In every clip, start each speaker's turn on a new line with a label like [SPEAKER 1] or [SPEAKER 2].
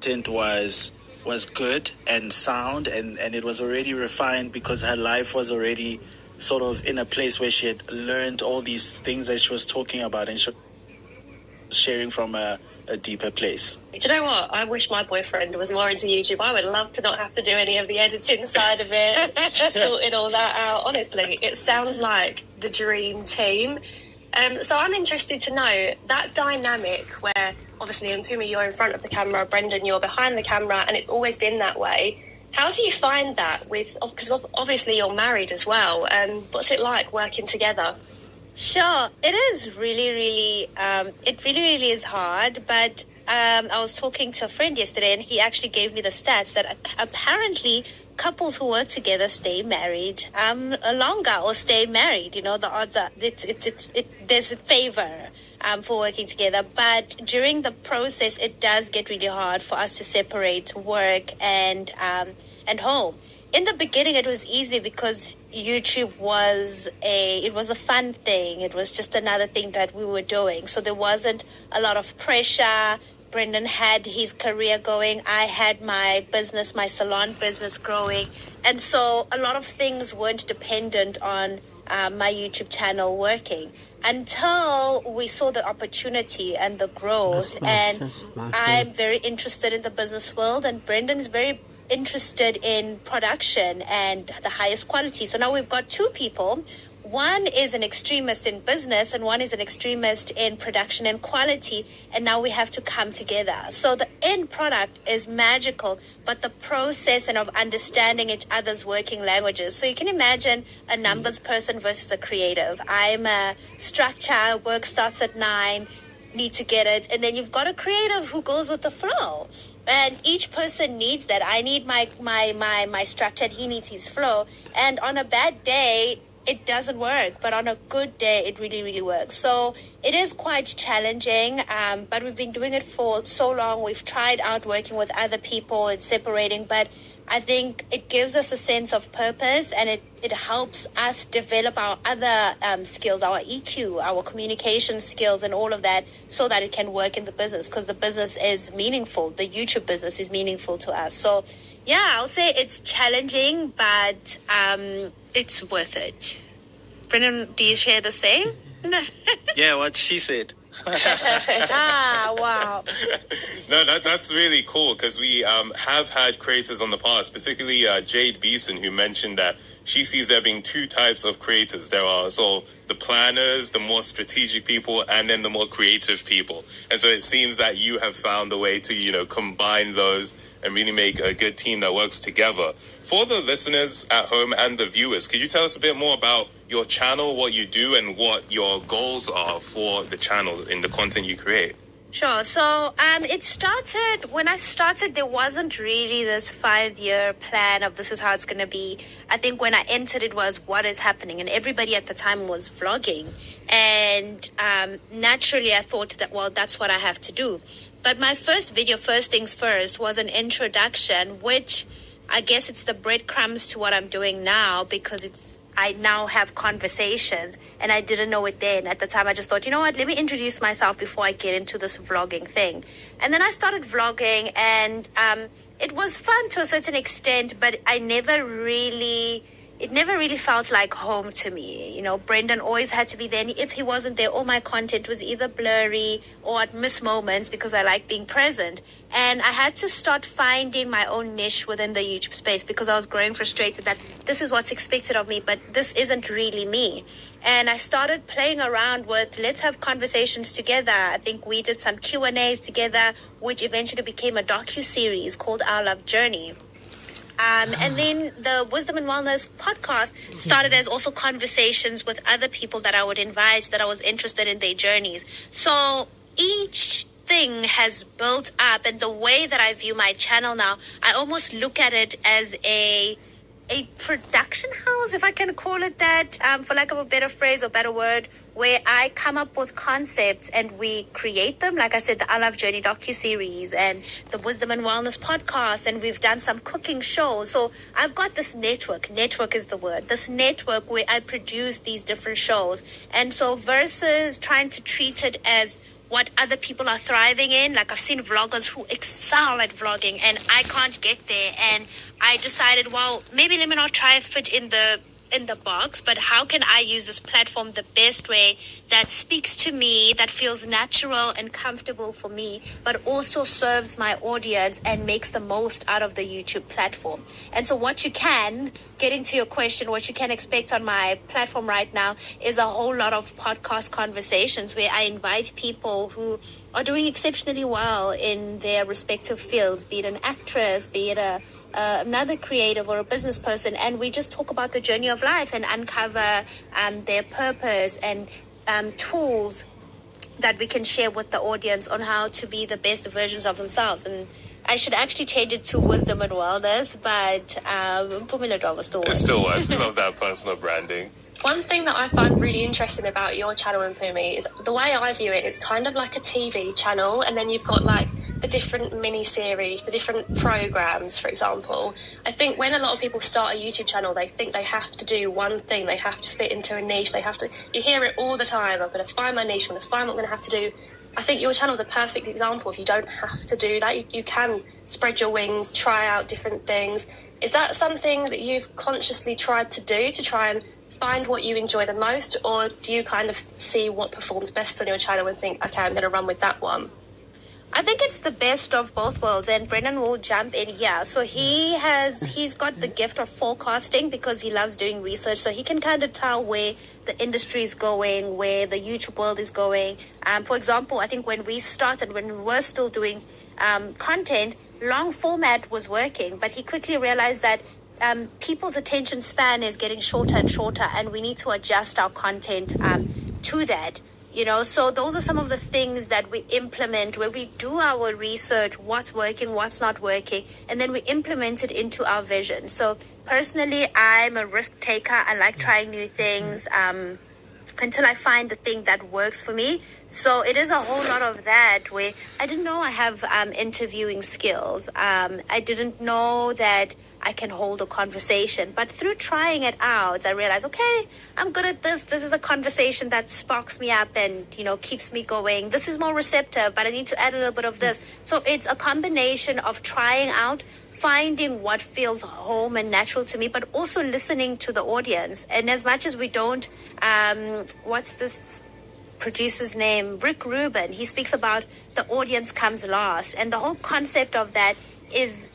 [SPEAKER 1] content was good and sound, and it was already refined because her life was already sort of in a place where she had learned all these things that she was talking about, and she was sharing from a deeper place.
[SPEAKER 2] Do you know what? I wish my boyfriend was more into YouTube. I would love to not have to do any of the editing side of it, sorting all that out. Honestly, it sounds like the dream team. So I'm interested to know that dynamic where, obviously, Mpumi, you're in front of the camera, Brendan, you're behind the camera, and it's always been that way. How do you find that because obviously you're married as well, and what's it like working together?
[SPEAKER 3] Sure, it is really is hard, but I was talking to a friend yesterday, and he actually gave me the stats that apparently couples who work together stay married longer or stay married. You know, the odds are there's a favor for working together, but during the process it does get really hard for us to separate work and home. In the beginning it was easy because YouTube was a fun thing. It was just another thing that we were doing, so there wasn't a lot of pressure. Brendan had his career going. I had my business, my salon business growing. And so a lot of things weren't dependent on my YouTube channel working until we saw the opportunity and the growth. And I'm very interested in the business world, and Brendan is very interested in production and the highest quality. So now we've got two people. One is an extremist in business and one is an extremist in production and quality, and now we have to come together. So the end product is magical, but the process and of understanding each other's working languages. So you can imagine a numbers person versus a creative. I'm a structure, work starts at 9, need to get it, and then you've got a creative who goes with the flow. And each person needs that. I need my structure, and he needs his flow. And on a bad day, it doesn't work, but on a good day, it really, really works. So it is quite challenging, but we've been doing it for so long. We've tried out working with other people and separating, but I think it gives us a sense of purpose, and it helps us develop our other skills, our EQ, our communication skills, and all of that, so that it can work in the business, because the business is meaningful. The YouTube business is meaningful to us. So yeah, I'll say it's challenging, but it's worth it. Brendan, do you share the same?
[SPEAKER 1] Yeah, what she said.
[SPEAKER 3] Wow.
[SPEAKER 4] No, that's really cool, because we have had creators on the past, particularly Jade Beeson, who mentioned that she sees there being two types of creators. There are the planners, the more strategic people, and then the more creative people. And so it seems that you have found a way to, combine those and really make a good team that works together. For the listeners at home and the viewers, could you tell us a bit more about your channel, what you do, and what your goals are for the channel in the content you create?
[SPEAKER 3] Sure. So when I started, there wasn't really this 5-year plan of this is how it's going to be. I think when I entered, it was what is happening, and everybody at the time was vlogging. And naturally, I thought that, well, that's what I have to do. But my first video, First Things First, was an introduction, which I guess it's the breadcrumbs to what I'm doing now, because I now have conversations, and I didn't know it then. At the time, I just thought, you know what, let me introduce myself before I get into this vlogging thing. And then I started vlogging, and it was fun to a certain extent, but it never really felt like home to me. Brendan always had to be there, and if he wasn't there, all my content was either blurry or I'd miss moments because I like being present. And I had to start finding my own niche within the YouTube space, because I was growing frustrated that this is what's expected of me, but this isn't really me. And I started playing around with, let's have conversations together. I think we did some Q&As together, which eventually became a docu-series called Our Love Journey. And then the Wisdom and Wellness podcast started as also conversations with other people that I would invite, that I was interested in their journeys. So each thing has built up, and the way that I view my channel now, I almost look at it as a production house, if I can call it that, for lack of a better phrase or better word, where I come up with concepts and we create them. Like I said, the I Love Journey docu-series and the Wisdom and Wellness podcast, and we've done some cooking shows. So I've got this network is the word, this network where I produce these different shows. And so versus trying to treat it as what other people are thriving in. Like I've seen vloggers who excel at vlogging and I can't get there. And I decided, well, maybe let me not try and fit in the box, but how can I use this platform the best way that speaks to me, that feels natural and comfortable for me, but also serves my audience and makes the most out of the YouTube platform. And so what you can, getting to your question, what you can expect on my platform right now is a whole lot of podcast conversations where I invite people who are doing exceptionally well in their respective fields, be it an actress, be it another creative or a business person, and we just talk about the journey of life and uncover their purpose and tools that we can share with the audience on how to be the best versions of themselves. And I should actually change it to wisdom and wellness, but Mpumile Drama still works.
[SPEAKER 4] It still works. We love that personal branding.
[SPEAKER 2] One thing that I find really interesting about your channel, Mpumi, is the way I view it. It's kind of like a TV channel, and then you've got like the different mini-series, the different programs, for example. I think when a lot of people start a YouTube channel, they think they have to do one thing. They have to fit into a niche. You hear it all the time. I'm going to find my niche. I'm going to find what I'm going to have to do. I think your channel is a perfect example of you don't have to do that. You can spread your wings, try out different things. Is that something that you've consciously tried to do to try and find what you enjoy the most, or do you kind of see what performs best on your channel and think, okay, I'm going to run with that one?
[SPEAKER 3] I think it's the best of both worlds, and Brendan will jump in here. So he's got the gift of forecasting because he loves doing research, so he can kind of tell where the industry is going, where the YouTube world is going. For example, I think when we started, when we were still doing content, long format was working, but he quickly realized that people's attention span is getting shorter and shorter, and we need to adjust our content to that. You know, so those are some of the things that we implement where we do our research, what's working, what's not working, and then we implement it into our vision. So personally, I'm a risk taker. I like trying new things until I find the thing that works for me. So it is a whole lot of that where I didn't know I have interviewing skills. I didn't know that I can hold a conversation. But through trying it out, I realized, okay, I'm good at this. This is a conversation that sparks me up and, you know, keeps me going. This is more receptive, but I need to add a little bit of this. So it's a combination of trying out, finding what feels home and natural to me, but also listening to the audience. And as much as we don't, what's this producer's name? Rick Rubin. He speaks about the audience comes last. And the whole concept of that is,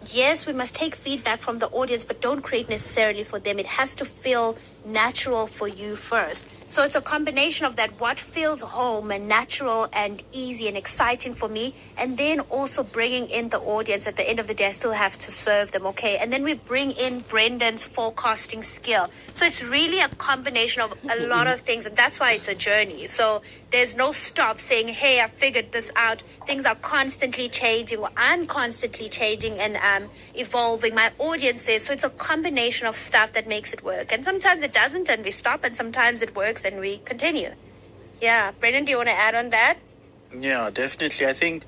[SPEAKER 3] yes, we must take feedback from the audience, but don't create necessarily for them. It has to feel natural for you first. So it's a combination of that, what feels home and natural and easy and exciting for me, and then also bringing in the audience. At the end of the day, I still have to serve them, okay? And then we bring in Brendan's forecasting skill. So it's really a combination of a lot of things, and that's why it's a journey. So there's no stop saying, hey, I figured this out. Things are constantly changing, or I'm constantly changing and evolving. My audience is. So it's a combination of stuff that makes it work. And sometimes it doesn't and we stop, and sometimes it works and we continue. Yeah. Brendan, do you want to add on that?
[SPEAKER 1] Yeah, definitely. I think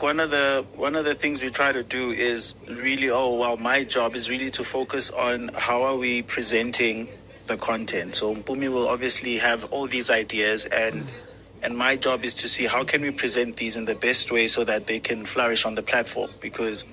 [SPEAKER 1] one of the things we try to do is really, my job is really to focus on how are we presenting the content. So Mpumi will obviously have all these ideas, and my job is to see how can we present these in the best way so that they can flourish on the platform, because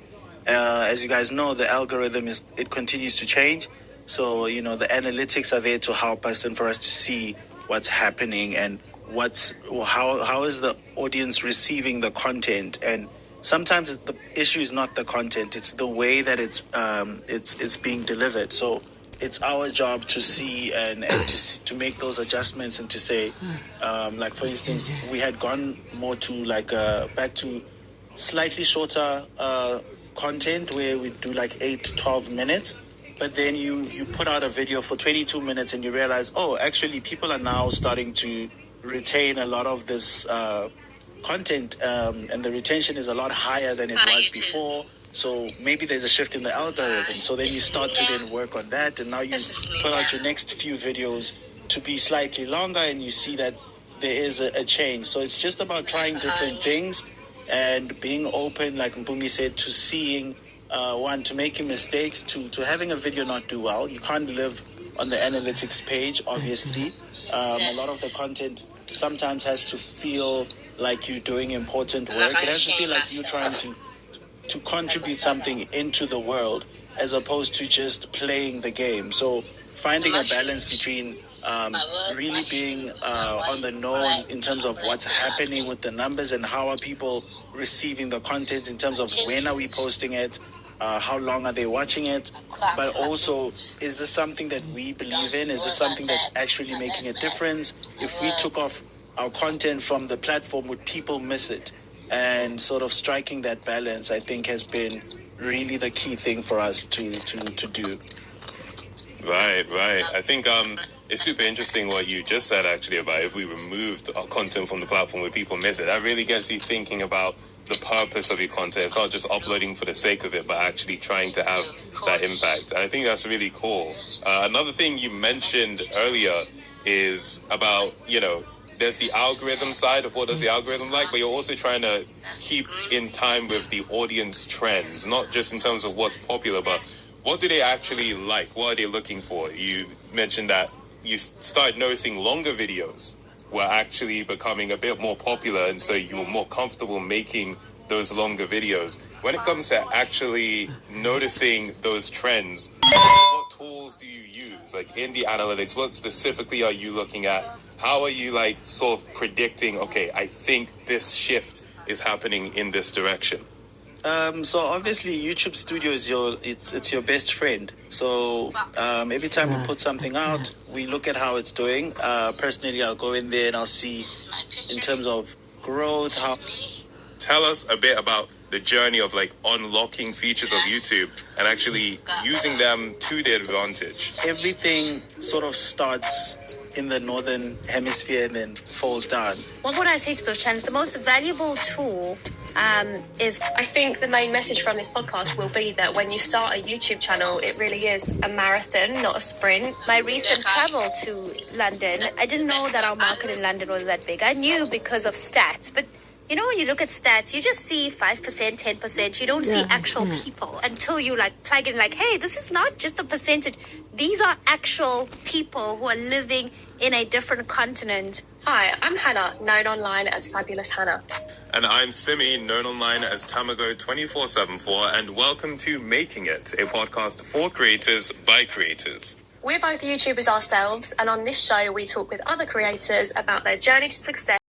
[SPEAKER 1] as you guys know, the algorithm it continues to change. So, you know, the analytics are there to help us and for us to see what's happening and how is the audience receiving the content. And sometimes the issue is not the content, it's the way that it's being delivered. So it's our job to see and to make those adjustments and to say, like, for instance, we had gone more to back to slightly shorter content where we do like 8-12 minutes. But then you put out a video for 22 minutes and you realize, actually people are now starting to retain a lot of this content, and the retention is a lot higher than it was before. So maybe there's a shift in the algorithm. So then you start to then work on that, and now you put out your next few videos to be slightly longer, and you see that there is a change. So it's just about trying different things and being open, like Mpumi said, to seeing to making mistakes, to having a video not do well. You can't live on the analytics page, obviously. A lot of the content sometimes has to feel like you're doing important work. It has to feel like you're trying to contribute something into the world as opposed to just playing the game. So finding a balance between really being on the know in terms of what's happening with the numbers and how are people receiving the content in terms of when are we posting it, how long are they watching it, but also is this something that we believe in? Is this something that's actually making a difference? If we took off our content from the platform, would people miss it? And sort of striking that balance, I think, has been really the key thing for us to do.
[SPEAKER 4] Right. I think it's super interesting what you just said, actually, about if we removed our content from the platform, would people miss it? That really gets you thinking about the purpose of your content. It's not just uploading for the sake of it, but actually trying to have that impact. And I think that's really cool. Another thing you mentioned earlier is about, there's the algorithm side of what does the algorithm like, but you're also trying to keep in time with the audience trends, not just in terms of what's popular, but what do they actually like? What are they looking for? You mentioned that you started noticing longer videos were actually becoming a bit more popular, and so you were more comfortable making those longer videos. When it comes to actually noticing those trends, what tools do you use? Like in the analytics, what specifically are you looking at? How are you sort of predicting, okay, I think this shift is happening in this direction?
[SPEAKER 1] So obviously YouTube Studio is it's your best friend. So every time we put something out, we look at how it's doing. Personally, I'll go in there and I'll see in terms of growth.
[SPEAKER 4] Tell us a bit about the journey of unlocking features of YouTube and actually using them to their advantage.
[SPEAKER 1] Everything sort of starts in the northern hemisphere and then falls down.
[SPEAKER 3] What would I say to those channels? The most valuable tool is...
[SPEAKER 2] I think the main message from this podcast will be that when you start a YouTube channel, it really is a marathon, not a sprint.
[SPEAKER 3] My recent travel to London, I didn't know that our market in London was that big. I knew because of stats, but when you look at stats, you just see 5%, 10%. You don't see actual people until you plug in hey, this is not just a percentage. These are actual people who are living in a different continent.
[SPEAKER 2] Hi, I'm Hannah, known online as Fabulous Hannah.
[SPEAKER 4] And I'm Simi, known online as Tamago2474, and welcome to Making It, a podcast for creators by creators.
[SPEAKER 2] We're both YouTubers ourselves, and on this show we talk with other creators about their journey to success